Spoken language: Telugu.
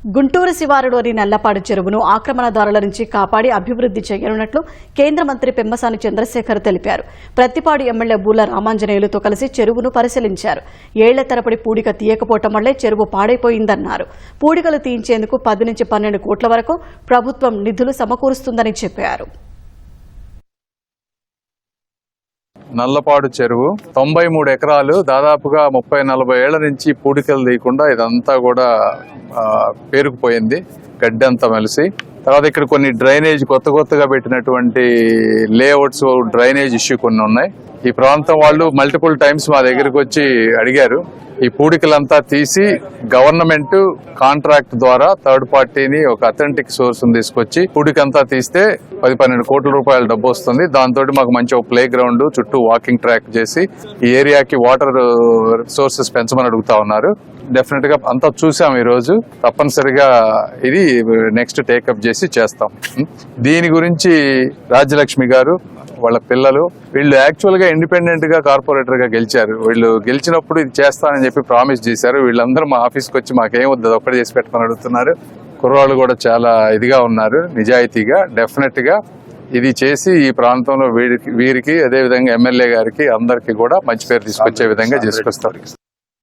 గుంటూరు శివారులోని నల్లపాడు చెరువును ఆక్రమణదారుల నుంచి కాపాడి అభివృద్ధి చేయనున్నట్లు కేంద్ర మంత్రి పెమ్మసాని చంద్రశేఖర్ తెలిపారు. ప్రత్తిపాడు ఎమ్మెల్యే బూల రామాంజనేయులతో కలిసి చెరువును పరిశీలించారు. ఏళ్ల తరబడి పూడిక తీయకపోవటం వల్లే చెరువు పాడైపోయిందన్నారు. పూడికలు తీయించేందుకు 10 నుంచి 12 కోట్ల వరకు ప్రభుత్వం నిధులు సమకూరుస్తుందని చెప్పారు. నల్లపాడు చెరువు 93 ఎకరాలు, దాదాపుగా 30-40 ఏళ్ల నుంచి పూడికలు తీయకుండా ఇదంతా కూడా పేరుకుపోయింది, గడ్డి అంతా మెలిసి. తర్వాత ఇక్కడ కొన్ని డ్రైనేజ్ కొత్తగా పెట్టినటువంటి లేఅవుట్స్, డ్రైనేజ్ ఇష్యూ కొన్ని ఉన్నాయి. ఈ ప్రాంతం వాళ్ళు మల్టిపుల్ టైమ్స్ మా దగ్గరకు వచ్చి అడిగారు. ఈ పూడికలంతా తీసి గవర్నమెంట్ కాంట్రాక్ట్ ద్వారా థర్డ్ పార్టీని, ఒక అథెంటిక్ సోర్స్ తీసుకొచ్చి పూడికంతా తీస్తే 10-12 కోట్ల రూపాయల డబ్బు వస్తుంది. దాంతో మాకు మంచి ఒక ప్లే గ్రౌండ్, చుట్టూ వాకింగ్ ట్రాక్ చేసి ఈ ఏరియాకి వాటర్ సోర్సెస్ పెంచమని అడుగుతా ఉన్నారు. డెఫినెట్ గా అంతా చూసాం ఈ రోజు. తప్పనిసరిగా ఇది నెక్స్ట్ టేకప్ చేసి చేస్తాం. దీని గురించి రాజ్యలక్ష్మి గారు, వాళ్ళ పిల్లలు, వీళ్ళు యాక్చువల్ గా ఇండిపెండెంట్ గా కార్పొరేటర్ గా గెలిచారు. వీళ్ళు గెలిచినప్పుడు ఇది చేస్తానని చెప్పి ప్రామిస్ చేశారు. వీళ్ళందరూ మా ఆఫీస్కి వచ్చి మాకేం వద్దు, అది ఒక్కటి చేసి పెట్టమని అడుగుతున్నారు. కుర్రాళ్ళు కూడా చాలా ఇదిగా ఉన్నారు, నిజాయితీగా. డెఫినెట్ గా ఇది చేసి ఈ ప్రాంతంలో వీరికి, అదేవిధంగా ఎమ్మెల్యే గారికి, అందరికీ కూడా మంచి పేరు తీసుకొచ్చే విధంగా చేసుకొస్తారు.